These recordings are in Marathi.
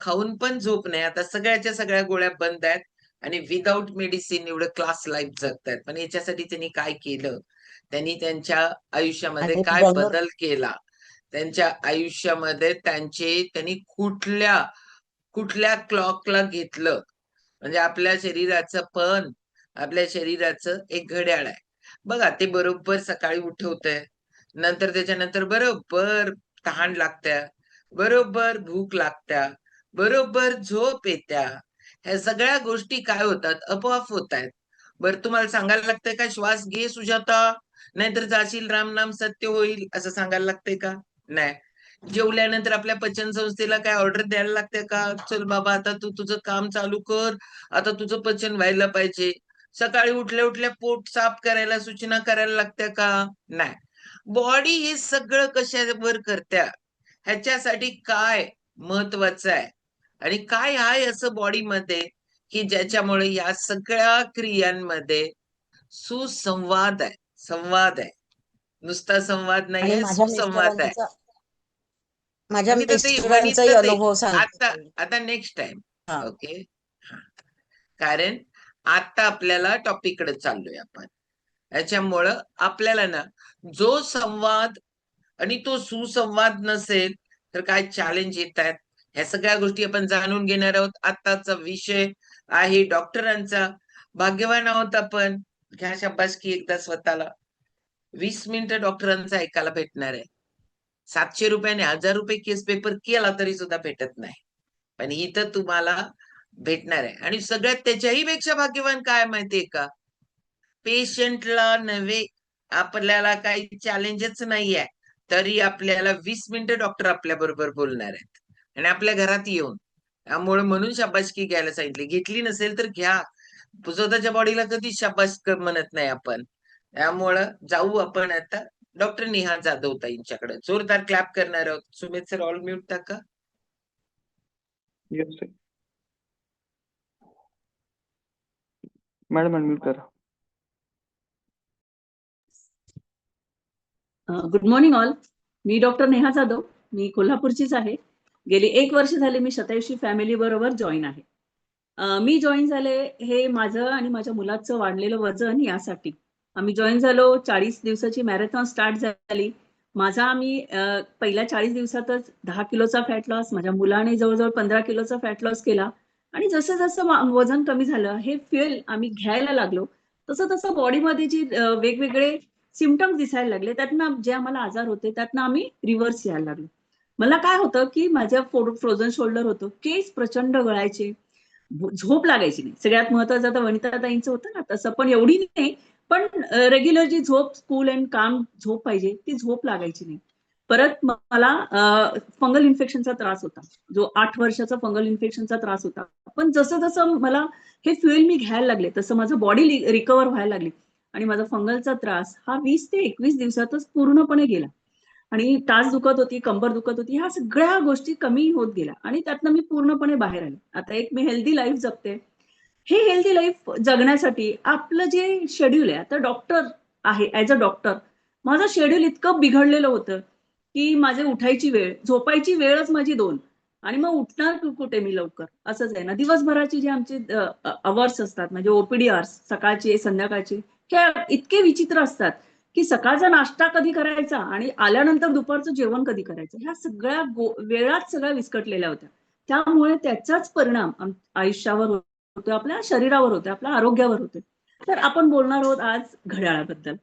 खाऊन पण झोप नाही. आता सगळ्याच्या सगळ्या गोळ्या बंद आहेत आणि विदाऊट मेडिसिन एवढं क्लास लाईफ जगतायत. पण याच्यासाठी त्यांनी काय केलं? त्यांनी त्यांच्या आयुष्यामध्ये आणि काय बंगलोर बदल केला? त्यांच्या आयुष्यामध्ये त्यांनी कुठल्या कुठल्या क्लॉकला घेतलं? म्हणजे आपल्या शरीराचं एक घड्याळ आहे. बघा ते बरोबर सकाळी उठवतंय. नंतर त्याच्यानंतर बरोबर तहान लागत्या, बरोबर भूक लागत्या, बरोबर झोप येत्या. ह्या सगळ्या गोष्टी काय होतात? आपोआप होतायत. बरं तुम्हाला सांगायला लागतंय का श्वास घे सुजाता, नाहीतर जाशील राम नाम सत्य होईल असं सांगायला लागतंय का? नाही. जेवल्यानंतर आपल्या पचन संस्थेला काय ऑर्डर द्यायला लागते का? चल बाबा आता तू तुझं काम चालू कर, आता तुझं पचन व्हायला पाहिजे. सकाळी उठल्या उठल्या पोट साफ करायला सूचना करायला लागत्या का? नाही. बॉडी हे सगळं कशावर करत्या? ह्याच्यासाठी काय महत्वाचं आहे आणि काय आहे असं बॉडीमध्ये की ज्याच्यामुळे या सगळ्या क्रियांमध्ये सुसंवाद आहे, संवाद आहे. नुसता संवाद आणि नाहीये, सुसंवाद आहे. माझ्या मिस्टरांचाही वनिता ताई, अनुभव आता सांगते. आता नेक्स्ट टाइम. हा. ओके. कारण आता आपल्याला टॉपिककडे चाललोय आपण. याच्यामुळं आपल्याला ना जो संवाद आणि तो सुसंवाद नसेल तर काय चॅलेंज येत आहेत, ह्या सगळ्या गोष्टी आपण जाणून घेणार आहोत. आताचा विषय आहे डॉक्टरांचा. भाग्यवान आहोत आपण. घ्या शाबासकी एकदा स्वतःला. 20 मिनिटं डॉक्टरांचं ऐकायला भेटणार आहे. 700 रुपयाने 1000 रुपये केस पेपर केला तरी सुद्धा भेटत नाही. पण इथं तुम्हाला भेटणार आहे. आणि सगळ्यात त्याच्याही पेक्षा भाग्यवान काय माहितीये का? पेशंटला नव्हे, आपल्याला काही चॅलेंजच नाहीये, तरी आपल्याला 20 मिनिटं डॉक्टर आपल्या बरोबर बोलणार आहेत आणि आपल्या घरात येऊन. त्यामुळे म्हणून शाबासकी घ्यायला सांगितली. घेतली नसेल तर घ्या. स्वतःच्या बॉडीला कधी शाबास म्हणत नाही आपण. त्यामुळं जाऊ आपण आता डॉक्टर नेहा जाधव ताईंच्याकडे. जोरदार क्लॅप करणार आहोत. सुमित सर ऑल म्यूट टाका. Yes sir. मॅडम अनम्यूट करा. Good morning all. मी डॉक्टर नेहा जाधव. मी कोल्हापूरचीच आहे. गेली 1 वर्ष झाले मी शतायुषी फॅमिली बरोबर जॉईन आहे. मी जॉईन झाले हे माझं आणि माझ्या मुलाचं वाढलेलं वजन यासाठी. आम्ही जॉईन झालो, 40 दिवसाची मॅरेथॉन स्टार्ट झाली. मी पहिल्या 40 दिवसातच 10 किलोचा फॅट लॉस, माझ्या मुलाने जवळजवळ 15 किलोचा फॅट लॉस केला. आणि जसं जसं वजन कमी झालं, हे फ्युएल आम्ही घ्यायला लागलो, तसं तसं बॉडीमध्ये जी वेगवेगळे सिम्पटम्स दिसायला लागले, त्यातनं जे आम्हाला आजार होते त्यातनं आम्ही रिव्हर्स यायला लागलो. मला काय होतं की माझ्या फ्रोझन शोल्डर होतं, केस प्रचंड गळायचे, झोप लागायची नाही. सगळ्यात महत्वाचं आता वनिताताईंचं होतं ना, तसं पण एवढी नाही, पण रेग्युलर जी झोप, स्कूल अँड काम झोप पाहिजे ती झोप लागायची नाही. परत मला फंगल इन्फेक्शनचा त्रास होता, जो 8 वर्षाचा फंगल इन्फेक्शनचा त्रास होता. पण जसं जसं मला हे फ्युएल मी घ्यायला लागले, तसं माझं बॉडी रिकव्हर व्हायला लागली आणि माझा फंगलचा त्रास हा 20 ते 21 दिवसातच पूर्णपणे गेला. आणि टाच दुखत होती, कंबर दुखत होती, ह्या सगळ्या गोष्टी कमी होत गेल्या आणि त्यातनं मी पूर्णपणे बाहेर आले. आता एक मी हेल्दी लाईफ जगते. हे हेल्दी लाईफ जगण्यासाठी आपलं जे शेड्यूल आहे, आता डॉक्टर आहे, ऍज अ डॉक्टर माझं शेड्यूल इतकं बिघडलेलं होतं की माझे उठायची वेळ, झोपायची वेळच माझी 2 आणि मग उठणार कुठे मी लवकर, असंच आहे ना. दिवसभराची जे आमचे अवर्स असतात, म्हणजे ओपीडी अवर्स, सकाळचे संध्याकाळचे, हे इतके विचित्र असतात की सकाळचा नाश्ता कधी करायचा आणि आल्यानंतर दुपारचं जेवण कधी करायचं, ह्या सगळ्या वेळात सगळ्या विस्कटलेल्या होत्या. त्यामुळे त्याचाच परिणाम आयुष्यावर होतो, आपल्या शरीरावर होते, आपल्या आरोग्यावर होते. तर आपण बोलणार आहोत आज घड्याळाबद्दल.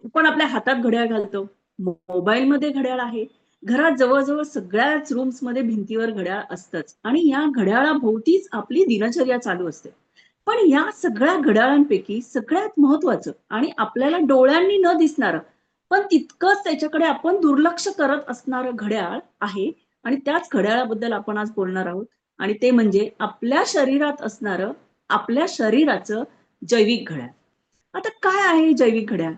आपण आपल्या हातात घड्याळ घालतो, मोबाईलमध्ये घड्याळ आहे, घरात जवळजवळ सगळ्याच रूम्स मध्ये भिंतीवर घड्याळ असतंच आणि या घड्याळाभोवतीच आपली दिनचर्या चालू असते. पण या सगळ्या घड्याळांपैकी सगळ्यात महत्वाचं आणि आपल्याला डोळ्यांनी न दिसणारं, पण तितकंच त्याच्याकडे आपण दुर्लक्ष करत असणारं घड्याळ आहे आणि त्याच घड्याळाबद्दल आपण आज बोलणार आहोत. आणि ते म्हणजे आपल्या शरीरात असणारं, आपल्या शरीराचं जैविक घड्याळ. आता काय आहे जैविक घड्याळ?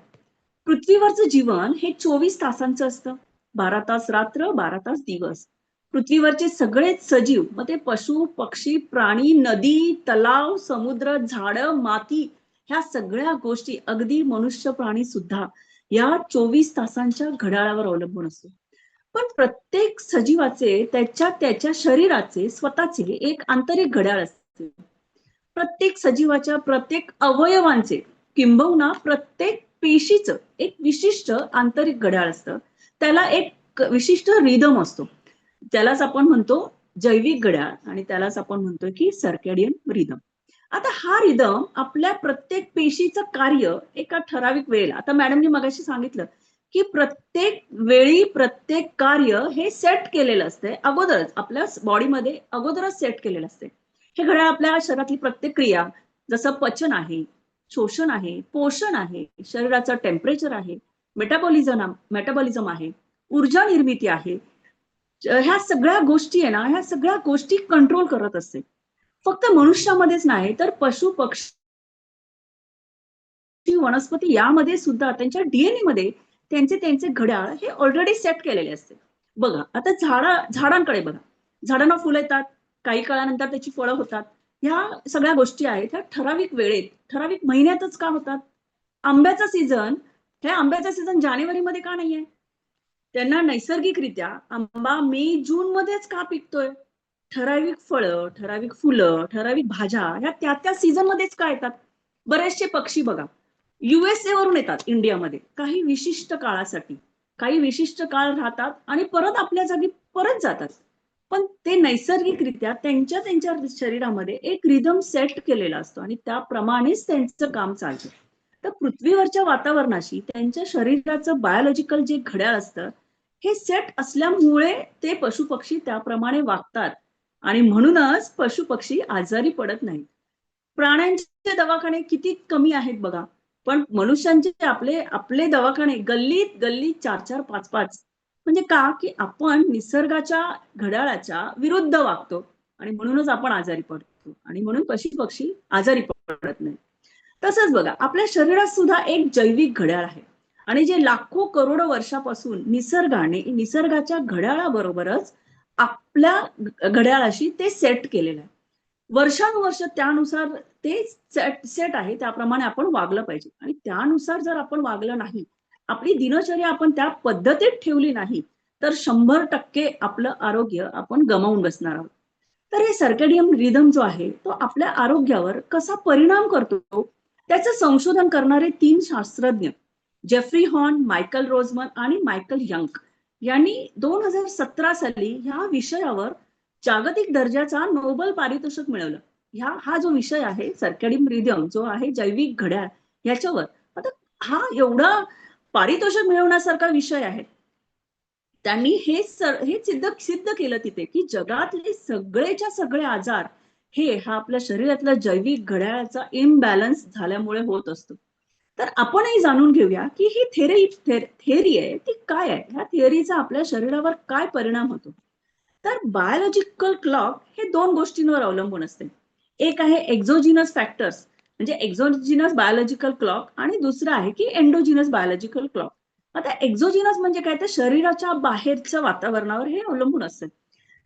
पृथ्वीवरचं जीवन हे 24 तासांचं असतं. 12 तास रात्र, 12 तास दिवस. पृथ्वीवरचे सगळेच सजीव, मग ते पशु, पक्षी, प्राणी, नदी, तलाव, समुद्र, झाडं, माती, ह्या सगळ्या गोष्टी, अगदी मनुष्य प्राणी सुद्धा या 24 तासांच्या घड्याळावर अवलंबून असतो. पण प्रत्येक सजीवाचे त्याच्या शरीराचे स्वतःचे एक आंतरिक घड्याळ असते. प्रत्येक सजीवाच्या प्रत्येक अवयवांचे किंबहुना प्रत्येक पेशीचं एक विशिष्ट आंतरिक घड्याळ असतं. त्याला एक विशिष्ट रिदम असतो. त्यालाच आपण म्हणतो जैविक घड्याळ आणि त्यालाच आपण म्हणतोय की सर्कॅडियन रिदम. आता हा रिदम आपल्या प्रत्येक पेशीचं कार्य एका ठराविक वेळेला, आता मॅडमनी मगाशी सांगितलं की प्रत्येक वेळी प्रत्येक कार्य हे सेट केलेलं असतंय अगोदरच, आपल्या बॉडीमध्ये अगोदरच सेट केलेलं असते. हे घड्याळ आपल्या शरीरातली प्रत्येक क्रिया, जसं पचन आहे, शोषण आहे, पोषण आहे, शरीराचं टेम्परेचर आहे, मेटाबॉलिझम आहे, ऊर्जा निर्मिती आहे, ह्या सगळ्या गोष्टी आहे ना, ह्या सगळ्या गोष्टी कंट्रोल करत असते. फक्त मनुष्यामध्येच नाही तर पशु पक्षी वनस्पती यामध्ये सुद्धा त्यांच्या डीएनए मध्ये त्यांचे घड्याळ हे ऑलरेडी सेट केलेले असते. बघा आता झाडांकडे बघा, झाडांना फुलं येतात, काही काळानंतर त्याची फळं होतात. ह्या सगळ्या गोष्टी आहेत ह्या ठराविक वेळेत, ठराविक महिन्यातच का होतात? आंब्याचा सीझन, हे आंब्याचा सीझन जानेवारीमध्ये का नाहीये? त्यांना नैसर्गिकरित्या आंबा मे जून मध्येच का पिकतोय? ठराविक फळं, ठराविक फुलं, ठराविक भाज्या ह्या त्या सीझन मध्येच का येतात? बरेचसे पक्षी बघा USA वरून येतात इंडियामध्ये काही विशिष्ट काळासाठी, काही विशिष्ट काळ राहतात आणि परत आपल्या जागी परत जातात. पण ते नैसर्गिकरित्या त्यांच्या शरीरामध्ये एक रिदम सेट केलेला असतो आणि त्याप्रमाणेच त्यांचं काम चालतं. तर पृथ्वीवरच्या वातावरणाशी त्यांच्या शरीराचं बायोलॉजिकल जे घड्याळ असतं हे सेट असल्यामुळे ते पशुपक्षी त्याप्रमाणे वागतात आणि म्हणूनच पशुपक्षी आजारी पडत नाहीत. प्राण्यांचे दवाखाने किती कमी आहेत बघा, पण मनुष्यांचे आपले आपले दवाखाने गल्लीत गल्लीत 4-4, 5-5. म्हणजे का की आपण निसर्गाच्या घड्याळाच्या विरुद्ध वागतो आणि म्हणूनच आपण आजारी पडतो आणि म्हणून पशुपक्षी आजारी पडत नाही. तसंच बघा आपल्या शरीरात सुद्धा एक जैविक घड्याळ आहे आणि जे लाखो करोडो वर्षापासून निसर्गाच्या घड्याळाबरोबरच आपल्या घड्याळाशी ते सेट केलेलं आहे. वर्षानुवर्ष त्यानुसार ते सेट आहे त्याप्रमाणे आपण वागलं पाहिजे आणि त्यानुसार जर आपण वागलं नाही, आपली दिनचर्या आपण त्या पद्धतीत ठेवली नाही, तर 100% आपलं आरोग्य आपण गमावून बसणार आहोत. तर हे सर्केडियन रिदम जो आहे तो आपल्या आरोग्यावर कसा परिणाम करतो, त्याचं संशोधन करणारे 3 शास्त्रज्ञ जेफ्री हॉर्न, मायकल रोजमन आणि मायकल यंग यांनी 2017 साली ह्या विषयावर जागतिक दर्जाचा नोबेल पारितोषिक मिळवलं. हा जो विषय आहे सर्कॅडियन रिदम जो आहे जैविक घड्याळ ह्याच्यावर. आता हा एवढा पारितोषिक मिळवण्यासारखा विषय आहे. त्यांनी हे सिद्ध केलं तिथे की जगातले सगळेच्या सगळे आजार हा आपल्या शरीरातल्या जैविक घड्याळाचा इम्बॅलन्स झाल्यामुळे होत असतो. तर आपणही जाणून घेऊया की ही थेअरी आहे ती काय आहे, ह्या थिअरीचा आपल्या शरीरावर काय परिणाम होतो. तर बायोलॉजिकल क्लॉक हे 2 गोष्टींवर अवलंबून असते. एक आहे एक्झोजिनस फॅक्टर्स म्हणजे एक्झोजिनस बायोलॉजिकल क्लॉक आणि दुसरं आहे की एंडोजिनस बायोलॉजिकल क्लॉक. आता एक्झोजिनस म्हणजे काय, तर शरीराच्या बाहेरच्या वातावरणावर हे अवलंबून असतं.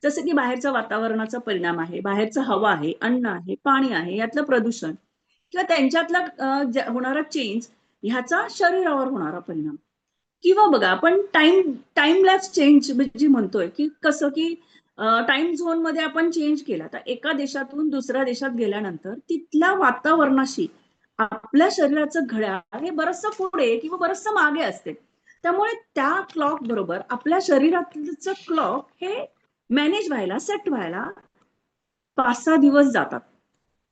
जसं की बाहेरच्या वातावरणाचा परिणाम आहे, बाहेरचं हवा आहे, अन्न आहे, पाणी आहे, यातलं प्रदूषण किंवा त्यांच्यातला होणारा चेंज ह्याचा शरीरावर होणारा परिणाम. किंवा बघा आपण टाइमलॅप्स चेंज जी म्हणतोय की कसं की टाइम झोन मध्ये आपण चेंज केला तर एका देशातून दुसऱ्या देशात गेल्यानंतर तिथल्या वातावरणाशी आपल्या शरीराचं घड्याळ हे बरचसं पुढे किंवा बरचसं मागे असते. त्यामुळे त्या क्लॉक बरोबर आपल्या शरीरातलं क्लॉक हे मॅनेज व्हायला, सेट व्हायला 5-6 दिवस जातात.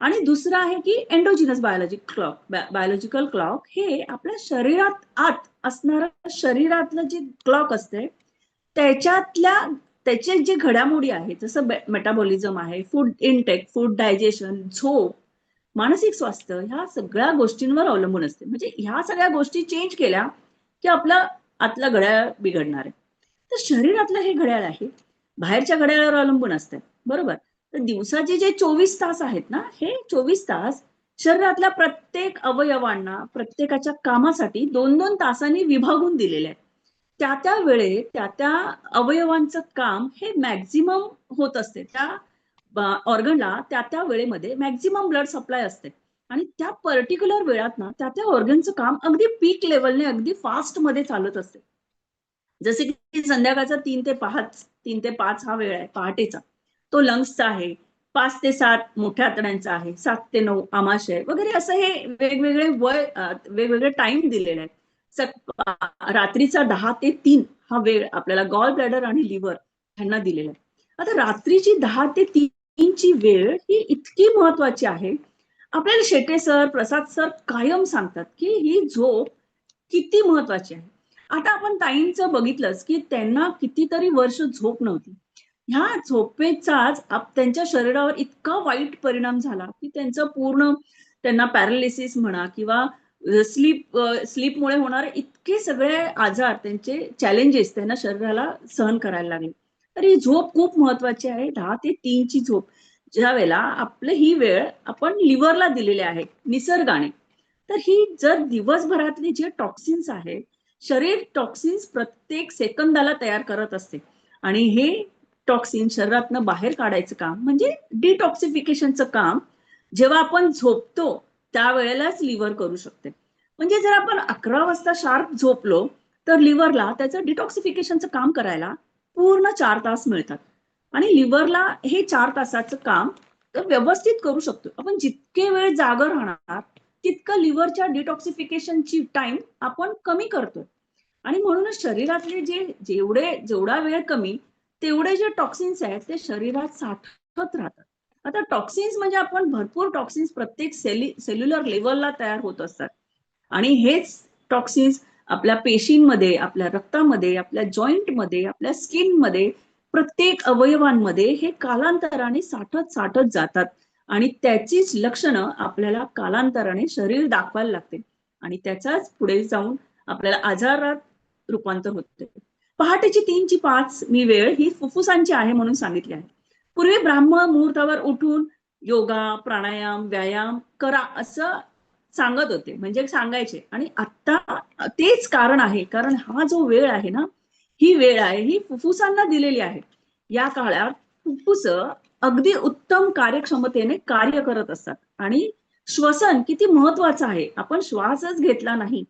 आणि दुसरं आहे की एंडोजिनस बायोलॉजिकल क्लॉक हे आपल्या शरीरात आत असणारं शरीरातलं जे क्लॉक असते त्याचे जे घडामोडी आहेत जसं मेटाबॉलिझम आहे, फूड इनटेक, फूड डायजेशन, झोप, मानसिक स्वास्थ्य ह्या सगळ्या गोष्टींवर अवलंबून असते. म्हणजे ह्या सगळ्या गोष्टी चेंज केल्या की आपलं आतलं घड्याळ बिघडणार आहे. तर शरीरातलं हे घड्याळ आहे बाहेरच्या घड्याळावर अवलंबून असतं, बरोबर. तर दिवसाचे जे 24 तास आहेत ना, हे 24 तास शरीरातल्या प्रत्येक अवयवांना प्रत्येकाच्या कामासाठी 2-2 तासांनी विभागून दिलेले आहेत. त्या वेळेत त्या अवयवांचं काम हे मॅक्झिमम होत असते. त्या ऑर्गनला त्या वेळेमध्ये मॅक्झिमम ब्लड सप्लाय असते आणि त्या पर्टिक्युलर वेळात ना त्या ऑर्गनचं काम अगदी पीक लेवलने अगदी फास्ट मध्ये चालत असते. जसे की संध्याकाळचा 3 ते 5 हा वेळ आहे पहाटेचा, तो लंग्सचा आहे. 5 ते 7 मोठ्या आतड्यांचा आहे, 7 ते 9 आमाशय वगैरे, असं हे वेगवेगळे वेगवेगळे टाइम दिलेले आहेत. रात्रीचा 10 ते 3 हा वेळ आपल्याला गॉल ब्लॅडर आणि लिव्हर ह्यांना दिलेला आहे. आता रात्रीची 10 ते 3 ची वेळ ही इतकी महत्वाची आहे. आपल्याला शेटे सर, प्रसाद सर कायम सांगतात की ही झोप किती महत्वाची आहे. आता आपण ताईंचं बघितलंच की त्यांना कितीतरी वर्ष झोप नव्हती. ह्या झोपेचाच त्यांच्या शरीरावर इतका वाईट परिणाम झाला की त्यांना पॅरालिसिस म्हणा किंवा स्लीपमुळे होणारे इतके सगळे आजार, त्यांचे चॅलेंजेस त्यांना शरीराला सहन करायला लागले. तर ही झोप खूप महत्वाची आहे. 10 ते 3 ची झोप, ज्या वेळेला आपली ही वेळ आपण लिव्हरला दिलेली आहे निसर्गाने. तर ही जर दिवसभरातले जे टॉक्सिन्स आहेत, शरीर टॉक्सिन्स प्रत्येक सेकंदाला तयार करत असते आणि हे टॉक्सिन शरीरातनं बाहेर काढायचं काम म्हणजे डिटॉक्सिफिकेशनचं काम जेव्हा आपण झोपतो त्यावेळेलाच लिव्हर करू शकते. म्हणजे जर आपण 11 वाजता शार्प झोपलो तर लिव्हरला त्याचं डिटॉक्सिफिकेशनचं काम करायला पूर्ण 4 तास मिळतात आणि लिव्हरला हे 4 तासाचं काम व्यवस्थित करू शकतो. आपण जितके वेळ जागर राहणार तितकं लिव्हरच्या डिटॉक्सिफिकेशनची टाइम आपण कमी करतो आणि म्हणूनच शरीरातले जेवढा वेळ कमी तेवढे जे टॉक्सिन्स आहेत ते शरीरात साठत राहतात. आता टॉक्सिन्स म्हणजे आपण भरपूर टॉक्सिन्स प्रत्येक सेल्युलर लेवलला तयार होत असतात आणि हेच टॉक्सिन्स आपल्या पेशींमध्ये, आपल्या रक्तामध्ये, आपल्या जॉईंटमध्ये, आपल्या स्किनमध्ये, प्रत्येक अवयवांमध्ये हे कालांतराने साठत जातात आणि त्याचीच लक्षणं आपल्याला कालांतराने शरीर दाखवायला लागते आणि त्याचाच पुढे जाऊन आपल्याला आजारात रूपांतर होते. पहाटेची 3 ची 5 मी वेळ ही फुफ्फुसांची आहे म्हणून सांगितली आहे. पूर्वी ब्राह्म मुहूर्तावर उठून योगा, प्राणायाम, व्यायाम करा असं सांगत होते, म्हणजे सांगायचे. आणि आता तेच कारण आहे, कारण हा जो वेळ आहे ना, ही वेळ आहे ही फुफ्फुसांना दिलेली आहे. या काळात फुफ्फुस अगदी उत्तम कार्यक्षमतेने कार्य करत असतात आणि श्वसन किती महत्वाचं आहे. आपण श्वासच घेतला नाही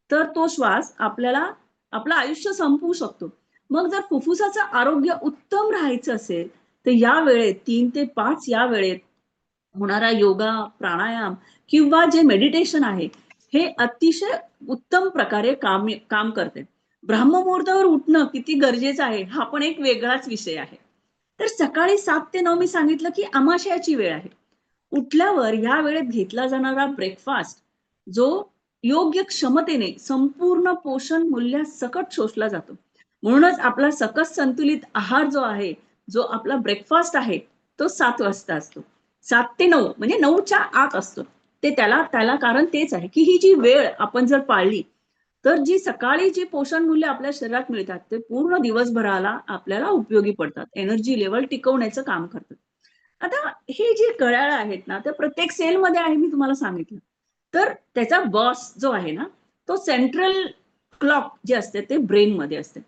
तर तो श्वास आपल्याला आपलं आयुष्य संपवू शकतो. मग जर फुफ्फुसाचं आरोग्य उत्तम राहायचं असेल तर या वेळेत 3 ते 5 या वेळेत होणारा योगा, प्राणायाम किंवा जे मेडिटेशन आहे हे अतिशय उत्तम प्रकारे काम करते. ब्राह्ममुहूर्तावर उठणं किती गरजेचं आहे हा पण एक वेगळाच विषय आहे. तर सकाळी 7 ते 9 मी सांगितलं की आमाशयाची वेळ आहे. उठल्यावर या वेळेत घेतला जाणारा ब्रेकफास्ट जो योग्य क्षमतेने संपूर्ण पोषण मूल्यासकट शोषला जातो. म्हणूनच आपला सकस संतुलित आहार जो आहे, जो आपला ब्रेकफास्ट आहे तो 7 वाजता असतो. 7 ते 9 म्हणजे 9च्या आत असतो. ते त्याला कारण तेच आहे की ही जी वेळ आपण जर पाळली तर सकाळी जी पोषण मूल्य आपल्या शरीरात मिळतात ते पूर्ण दिवसभराला आपल्याला उपयोगी पडतात. एनर्जी लेवल टिकवण्याचं काम करतात. आता हे जे घड्याळ आहेत ना, ते प्रत्येक सेलमध्ये आहे मी तुम्हाला सांगितलं. तर त्याचा बॉस जो आहे ना, तो सेंट्रल क्लॉक जे असते ते ब्रेनमध्ये असते.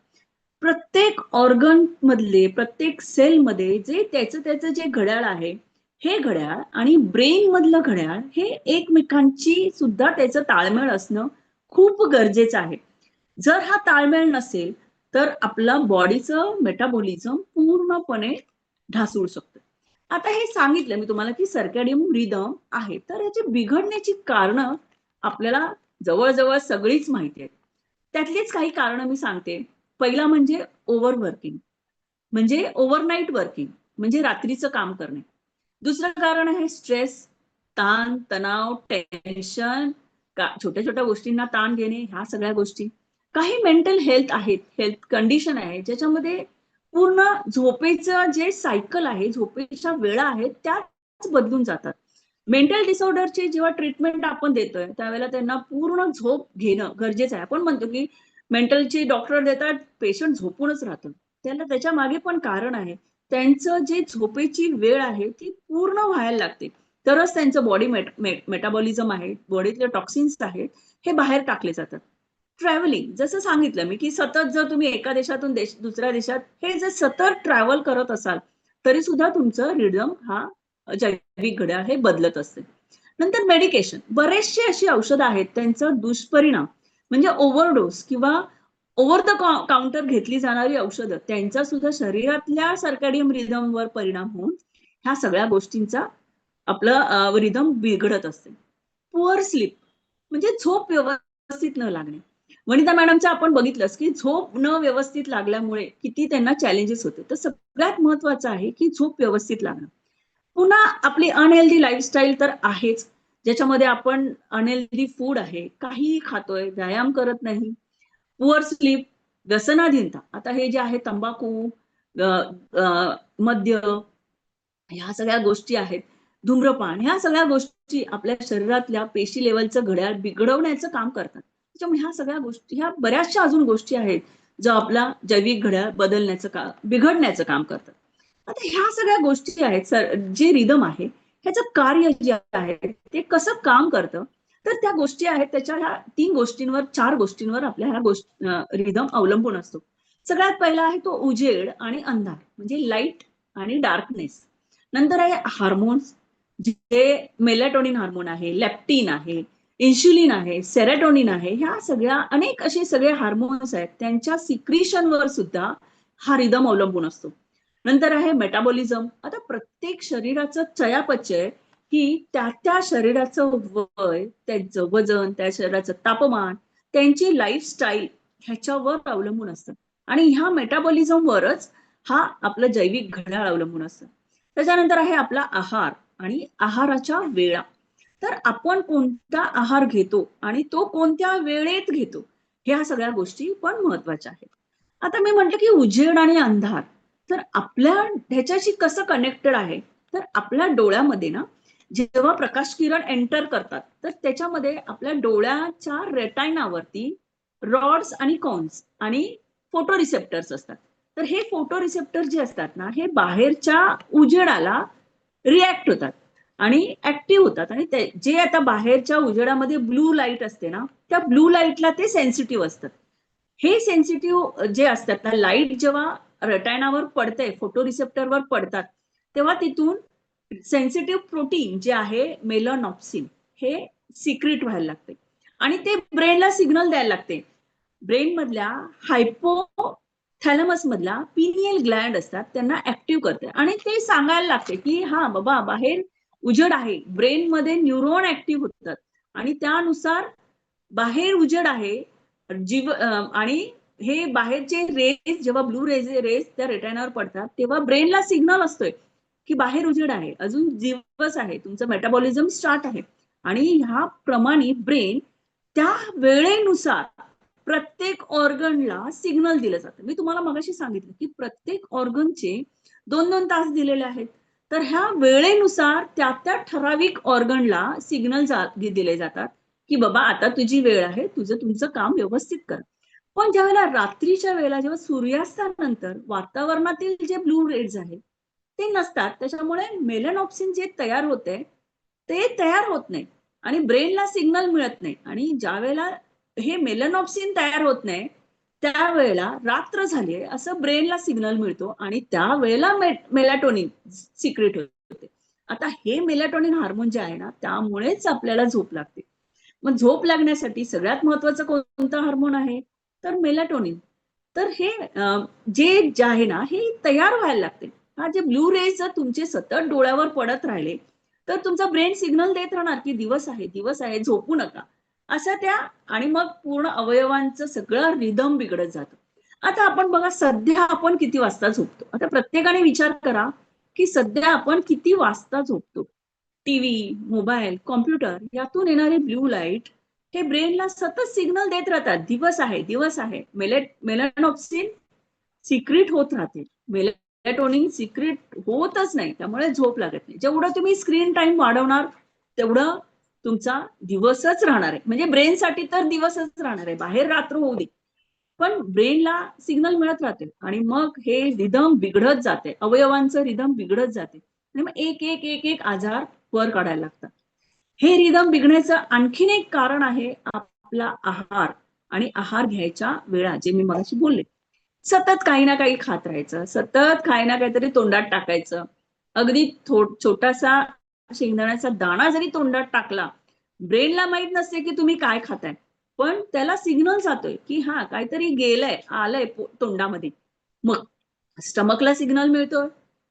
प्रत्येक ऑर्गन मधले, प्रत्येक सेलमध्ये जे त्याचं जे घड्याळ आहे, हे घड्याळ आणि ब्रेन मधलं घड्याळ हे एकमेकांची सुद्धा त्याचं ताळमेळ असणं खूप गरजेचं आहे. जर हा ताळमेळ नसेल तर आपलं बॉडीचं मेटाबॉलिझम पूर्णपणे ढासळू शकतं. आता हे सांगितलं मी तुम्हाला की सर्कॅडियन रिदम आहे, तर याची बिघडण्याची कारणं आपल्याला जवळजवळ सगळीच माहिती आहेत. त्यातलीच काही कारणं मी सांगते. पहिला म्हणजे ओव्हरवर्किंग, म्हणजे ओव्हरनाईट वर्किंग, म्हणजे रात्रीचं काम करणे. दुसरं कारण आहे स्ट्रेस, ताण, तणाव, टेन्शन, छोट्या छोट्या गोष्टींना ताण घेणे, ह्या सगळ्या गोष्टी. काही मेंटल हेल्थ आहेत, हेल्थ कंडिशन आहे ज्याच्यामध्ये पूर्ण झोपेचं जे सायकल आहे, झोपेच्या वेळा आहेत त्याच बदलून जातात. मेंटल डिसऑर्डरची जेव्हा ट्रीटमेंट आपण देतोय त्यावेळेला त्यांना पूर्ण झोप घेणं गरजेचं आहे. आपण म्हणतो की मेंटलची डॉक्टर देतात, पेशंट झोपूनच राहतो. त्याच्या मागे पण कारण आहे. त्यांचं जे झोपेची वेळ आहे ती पूर्ण व्हायला लागते. तरच त्यांचं बॉडी मेटाबॉलिझम आहे, बॉडीतले टॉक्सिन्स आहेत, हे बाहेर टाकले जातात. ट्रॅव्हलिंग जसं सांगितलं मी की सतत जर तुम्ही एका देशातून दुसऱ्या देशात हे जर सतत ट्रॅव्हल करत असाल तरी सुद्धा तुमचं रिदम हा जैविक घड्याळ हे बदलत असते. नंतर मेडिकेशन, बरेचसे अशी औषधं आहेत त्यांचा दुष्परिणाम म्हणजे ओव्हरडोस किंवा ओव्हर द काउंटर घेतली जाणारी औषधं त्यांचा सुद्धा शरीरातल्या सर्कॅडियम रिदमवर परिणाम होऊन ह्या सगळ्या गोष्टींचा आपलं रिदम बिघडत असते. पुअर स्लीप म्हणजे झोप व्यवस्थित न लागणे. वनिता मॅडमचं आपण बघितलंच की झोप न व्यवस्थित लागल्यामुळे किती त्यांना चॅलेंजेस होते. तर सगळ्यात महत्वाचं आहे की झोप व्यवस्थित लागणं. पुन्हा आपली अनहेल्दी लाईफस्टाईल तर आहेच, ज्याच्यामध्ये आपण अनहेल्दी फूड आहे, काहीही खातोय, व्यायाम करत नाही, पुअर स्लीप, व्यसनाधीनता. आता हे जे आहे तंबाखू, अ, अ, मद्य, ह्या सगळ्या गोष्टी आहेत, धूम्रपान, ह्या सगळ्या गोष्टी आपल्या शरीरातल्या पेशी लेवलचं घड्याळ बिघडवण्याचं काम करतात. त्याच्यामुळे ह्या सगळ्या गोष्टी, ह्या बऱ्याचशा अजून गोष्टी आहेत जो आपला जैविक घड्याळ बदलण्याचं काम, बिघडण्याचं काम करतात. आता ह्या सगळ्या गोष्टी आहेत, जे रिदम आहे ह्याचं कार्य जे आहे ते कसं काम करतं, तर त्या गोष्टी आहेत त्याच्या ह्या 3 गोष्टींवर, 4 गोष्टींवर आपल्या ह्या गोष्टी रिदम अवलंबून असतो. सगळ्यात पहिला आहे तो उजेड आणि अंधार, म्हणजे लाईट आणि डार्कनेस. नंतर आहे हार्मोन्स, जे मेलाटोनिन हार्मोन आहे, लेप्टिन आहे, इन्शुलिन आहे, सेरोटोनिन आहे, ह्या सगळ्या अनेक असे सगळे हार्मोन्स आहेत, त्यांच्या सिक्रिशनवर सुद्धा हा रिदम अवलंबून असतो. नंतर आहे मेटाबॉलिझम. आता प्रत्येक शरीराचं चयापचय ही त्या शरीराचं वय, त्यांचं वजन, त्या शरीराचं तापमान, त्यांची लाईफस्टाईल ह्याच्यावर अवलंबून असतं. आणि ह्या मेटाबॉलिझमवरच हा आपलं जैविक घड्याळ अवलंबून असतं. त्याच्यानंतर आहे आपला आहार आणि आहाराच्या वेळा. तर आपण कोणता आहार घेतो आणि तो कोणत्या वेळेत घेतो, ह्या सगळ्या गोष्टी पण महत्वाच्या आहेत. आता मी म्हटलं की उजेड आणि अंधार, तर आपल्या ह्याच्याशी कसं कनेक्टेड आहे, तर आपल्या डोळ्यामध्ये ना जेव्हा प्रकाश किरण एंटर करतात, तर त्याच्यामध्ये आपल्या डोळ्याच्या रेटायनावरती रॉड्स आणि कॉन्स आणि फोटो रिसेप्टर्स असतात. तर हे फोटो रिसेप्टर जे असतात ना, हे बाहेरच्या उजेडाला रिॲक्ट होतात आणि ऍक्टिव्ह होतात. आणि जे आता बाहेरच्या उजेडामध्ये ब्लू लाईट असते ना, त्या ब्लू लाईटला ते सेन्सिटिव्ह असतात. हे सेन्सिटिव्ह जे असतात ना, लाईट जेव्हा रेटायनावर पडते, फोटो रिसेप्टरवर पडतात, तेव्हा तिथून सेन्सिटिव्ह प्रोटीन जे आहे मेलनॉप्सिन, हे सिक्रिट व्हायला लागते आणि ते ब्रेनला सिग्नल द्यायला लागते. ब्रेन मधल्या हायपोथॅलमस मधला पिनियल ग्लँड असतात, त्यांना ऍक्टिव्ह करते आणि ते सांगायला लागते की हा बाबा बाहेर उजेड आहे. ब्रेन मध्ये न्यूरॉन ऍक्टिव्ह होतात आणि त्यानुसार बाहेर उजेड आहे, आणि हे बाहेरचे रेज, जेव्हा ब्लू रेज त्या रेटायनावर पडतात, तेव्हा ब्रेनला सिग्नल असतोय की बाहेर उजेड आहे, अजून दिवस आहे, तुमचं मेटाबॉलिझम स्टार्ट आहे. आणि ह्या प्रमाणे ब्रेन त्या वेळेनुसार प्रत्येक ऑर्गनला सिग्नल दिलं जातं. मी तुम्हाला मगाशी सांगितलं की प्रत्येक ऑर्गनचे 2-2 तास दिलेले आहेत. तर ह्या वेळेनुसार त्या ठराविक ऑर्गनला सिग्नल दिले जातात की बाबा आता तुझी वेळ आहे, तुमचं काम व्यवस्थित कर. पण ज्यावेळेला रात्रीच्या वेळेला, जेव्हा सूर्यास्तानंतर वातावरणातील जे ब्लू रेड्स आहेत ते नसतात, त्याच्यामुळे मेलनॉप्सिन जे तयार होते ते तयार होत नाही आणि ब्रेनला सिग्नल मिळत नाही. आणि ज्या वेळेला हे मेलनॉप्सिन तयार होत नाही, त्यावेळेला रात्र झालीये असं ब्रेनला सिग्नल मिळतो आणि त्यावेळेला मेलाटोनिन सिक्रेट होते. आता हे मेलाटोनिन हार्मोन जे आहे ना, त्यामुळेच आपल्याला झोप लागते. मग झोप लागण्यासाठी सगळ्यात महत्वाचं कोणतं हार्मोन आहे, तर मेलाटोनिन. तर हे जे आहे ना, हे तयार व्हायला लागते. हा जे ब्लू रेज जर तुमचे सतत डोळ्यावर पडत राहिले, तर तुमचा ब्रेन सिग्नल देत राहणार की दिवस आहे, दिवस आहे, झोपू नका असं त्या. आणि मग पूर्ण अवयवांचं सगळं रिदम बिघडत जातं. आता आपण बघा, सध्या आपण किती वाजता झोपतो. आता प्रत्येकाने विचार करा की सध्या आपण किती वाजता झोपतो. टीव्ही, मोबाईल, कॉम्प्युटर यातून येणारे ब्लू लाईट हे ब्रेनला सतत सिग्नल देत राहतात, दिवस आहे, दिवस आहे. मेलनॉप्सिन सिक्रिट होत राहते, मेलाटोनिन सिक्रिट होतच नाही, त्यामुळे झोप लागत नाही. जेवढं तुम्ही स्क्रीन टाइम वाढवणार तेवढं तुमचा दिवसच राहणार आहे. म्हणजे ब्रेनसाठी तर दिवसच राहणार आहे, बाहेर रात्र होऊ दे, पण ब्रेनला सिग्नल मिळत राहते आणि मग हे रिदम बिघडत जाते, अवयवांचं रिदम बिघडत जाते आणि मग एक एक एक एक आजार वर काढायला लागतात. हे रिदम बिघडण्याचं आणखीन एक कारण आहे आपला आहार आणि आहार घ्यायच्या वेळा, जे मी मगाशी बोलले. सतत काही ना काही खात राहायचं, सतत काही ना काहीतरी तोंडात टाकायचं. अगदी छोटासा शेंगदाण्याचा दाणा जरी तोंडात टाकला, ब्रेनला माहित नसते की तुम्ही काय खाताय. पण त्याला सिग्नल जातोय की हा काहीतरी गेलंय, आलंय तोंडामध्ये. मग स्टमकला सिग्नल मिळतोय.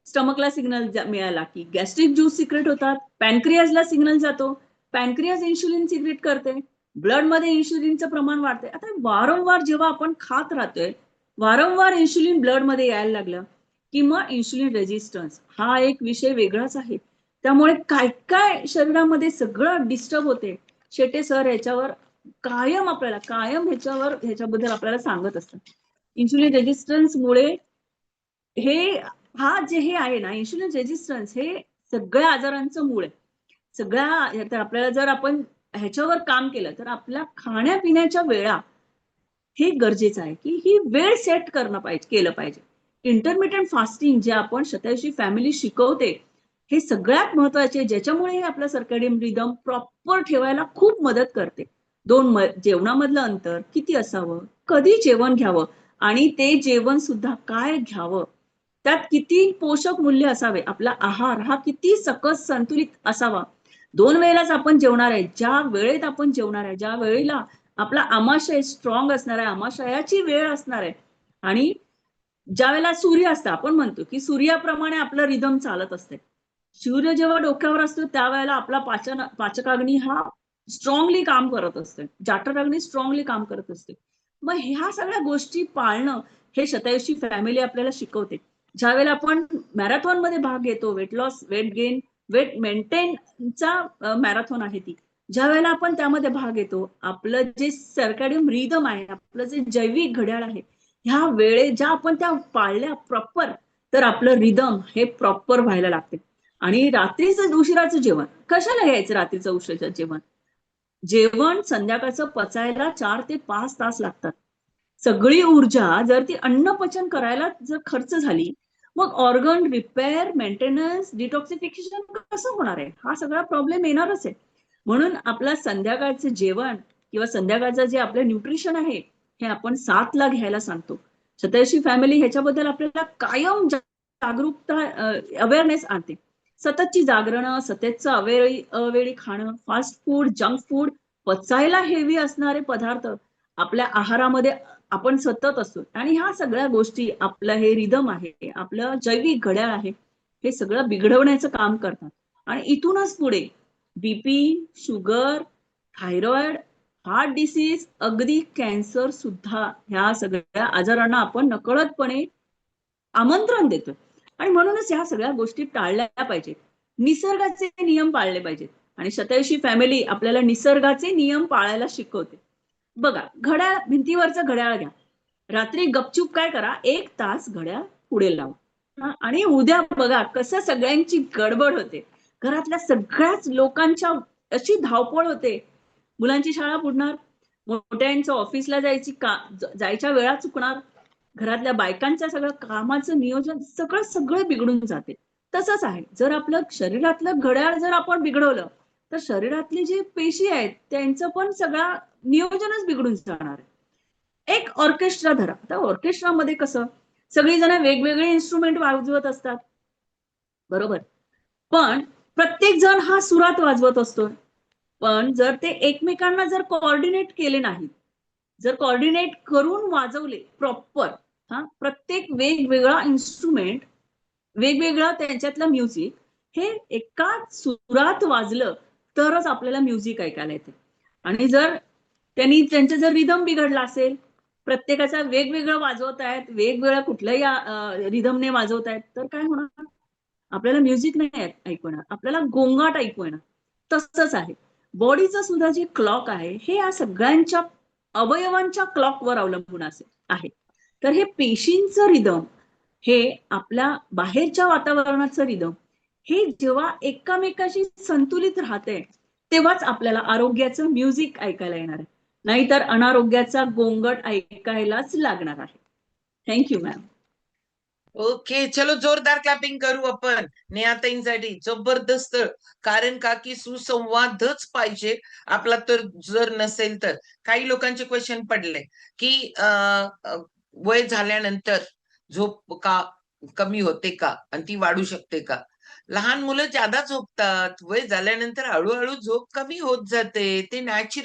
स्टमकला सिग्नल मिळाला की गॅस्ट्रिक ज्यूस सिक्रेट होतात. पॅनक्रियाजला सिग्नल जातो. पॅनक्रियाज इन्शुलिन सिक्रेट करते. ब्लडमध्ये इन्शुलिनचं प्रमाण वाढते. आता वारंवार जेव्हा आपण खात राहतोय, वारंवार इन्शुलिन ब्लडमध्ये यायला लागलं की मग इन्शुलिन रेझिस्टन्स हा एक विषय वेगळाच आहे. त्यामुळे काय काय शरीरामध्ये सगळं डिस्टर्ब होते. शेटे सर ह्याच्यावर कायम ह्याच्याबद्दल आपल्याला सांगत असतात. इन्शुलिन रेझिस्टन्समुळे हे हे आहे ना, इन्शुलिन रेझिस्टन्स हे सगळ्या आजारांचं मूळ आहे. तर आपल्याला जर आपण ह्याच्यावर काम केलं तर आपल्या खाण्यापिण्याच्या वेळा हे गरजेचं आहे की ही वेळ सेट केलं पाहिजे. इंटरमिटेंट फास्टिंग जे आपण शतायुषी फॅमिली शिकवते, हे सगळ्यात महत्वाचे, ज्याच्यामुळे हे आपलं सर्कॅडियन रिदम प्रॉपर ठेवायला खूप मदत करते. जेवणामधलं अंतर किती असावं, कधी जेवण घ्यावं आणि ते जेवण सुद्धा काय घ्यावं, त्यात किती पोषक मूल्य असावे, आपला आहार हा किती सकस संतुलित असावा. 2 वेळेलाच आपण जेवणार आहे, ज्या वेळेत आपण जेवणार आहे, ज्या वेळेला आपला आमाशय स्ट्रॉंग असणार आहे, आमाशयाची वेळ असणार आहे आणि ज्या वेळेला सूर्य असतं, आपण म्हणतो की सूर्याप्रमाणे आपलं रिदम चालत असते. सूर्य जेव्हा डोक्यावर असतो त्यावेळेला आपला पाचकाग्नी हा स्ट्रॉंगली काम करत असते. जाठराग्नी स्ट्रॉंगली काम करत असते. मग ह्या सगळ्या गोष्टी पाळणं हे शतायुषी फॅमिली आपल्याला शिकवते. ज्यावेळेला आपण मॅरेथॉनमध्ये भाग घेतो, weight loss, weight gain, weight मेंटेनचा मॅरेथॉन आहे ती. ज्या वेळेला आपण त्यामध्ये भाग घेतो, आपलं जे सर्कॅडियन रिदम आहे, आपलं जे जैविक घड्याळ आहे, ह्या ज्या आपण त्या पाळल्या प्रॉपर, तर आपलं रिदम हे प्रॉपर व्हायला लागते. आणि रात्रीचं उशिराचं जेवण कशाला घ्यायचं? रात्रीचं उशिराचं जेवण संध्याकाळचं पचायला 4 ते 5 तास लागतात. सगळी ऊर्जा जर ती अन्नपचन करायला जर खर्च झाली, मग ऑर्गन रिपेअर, मेंटेनन्स, डिटॉक्सिफिकेशन कसं होणार आहे? हा सगळा प्रॉब्लेम येणारच आहे. म्हणून आपलं संध्याकाळचं जेवण किंवा संध्याकाळचं जे आपलं न्यूट्रिशन आहे, हे आपण 7ला घ्यायला सांगतो. शतायुषी फॅमिली ह्याच्याबद्दल आपल्याला कायम जागरूकता, अवेअरनेस आणते. सततची जागरणं, सततचं अवेळी खाणं, फास्ट फूड, जंक फूड, पचायला हेवी असणारे पदार्थ आपल्या आहारामध्ये आपण सतत असतो आणि ह्या सगळ्या गोष्टी आपलं हे रिदम आहे, आपलं जैविक घड्याळ आहे, हे सगळं बिघडवण्याचं काम करतात. आणि इथूनच पुढे BP, sugar, thyroid, heart disease, अगदी कॅन्सर सुद्धा ह्या सगळ्या आजारांना आपण नकळतपणे आमंत्रण देतोय. आणि म्हणूनच ह्या सगळ्या गोष्टी टाळल्या पाहिजेत. निसर्गाचे नियम पाळले पाहिजेत आणि शतायुषी फॅमिली आपल्याला निसर्गाचे नियम पाळायला शिकवते. बघा, भिंतीवरचं घड्याळ घ्या. रात्री गपचूप काय करा, 1 तास घड्याळ पुढे लावा. आणि उद्या बघा कसं सगळ्यांची गडबड होते. घरातल्या सगळ्याच लोकांच्या अशी धावपळ होते. मुलांची शाळा बुडणार, मोठ्यांचं ऑफिसला जायच्या वेळा चुकणार, घरातल्या बायकांच्या सगळं कामाचं नियोजन सगळं बिघडून जाते. तसंच आहे, जर आपलं शरीरातलं घड्याळ जर आपण बिघडवलं, तर शरीरातली जी पेशी आहेत त्यांचं पण सगळं नियोजनच बिघडून जाणार आहे. एक ऑर्केस्ट्रा धरा. आता ऑर्केस्ट्रामध्ये कसं सगळीजण वेगवेगळे इन्स्ट्रुमेंट वाजवत असतात, बरोबर? पण प्रत्येक जण हा सुरात वाजवत असतो. पण जर ते एकमेकांना जर कोऑर्डिनेट केले नाहीत, जर कोऑर्डिनेट करून वाजवले प्रॉपर, प्रत्येक वेगवेगळा इन्स्ट्रुमेंट, वेगवेगळं त्यांच्यातलं म्युझिक हे एका सुरात वाजलं तरच आपल्याला म्युझिक ऐकायला येते. आणि जर त्यांचा जर रिदम बिघडला असेल, प्रत्येकाचा वेगवेगळं वाजवत आहेत, वेगवेगळ्या कुठल्याही रिदमने वाजवत आहेत, तर काय होणार? आपल्याला म्युझिक नाही ऐकू येणार, आपल्याला गोंगाट ऐकू येणार. तसंच आहे, बॉडीचं सुद्धा जे क्लॉक आहे हे या सगळ्यांच्या अवयवांच्या क्लॉकवर अवलंबून आहे. तर हे पेशींचं रिदम, हे आपल्या बाहेरच्या वातावरणाचं रिदम, हे जेव्हा एकमेकाशी संतुलित राहते, तेव्हाच आपल्याला आरोग्याचं म्युझिक ऐकायला येणार आहे. नाहीतर अनारोग्याचा गोंगट ऐकायलाच लागणार आहे. Thank you ma'am. ओके, चलो जोरदार क्लॅपिंग करू आपण नेहाताईंसाठी. जबरदस्त. कारण का की सुसंवादच पाहिजे आपला. तर जर नसेल तर काही लोकांचे क्वेश्चन पडले की वय झाल्यानंतर झोप का कमी होते का आणि ती वाढू शकते का? लहान मुलं ज्यादा झोपतात, वय झाल्यानंतर हळूहळू झोप कमी होत जाते, ते नॅचरल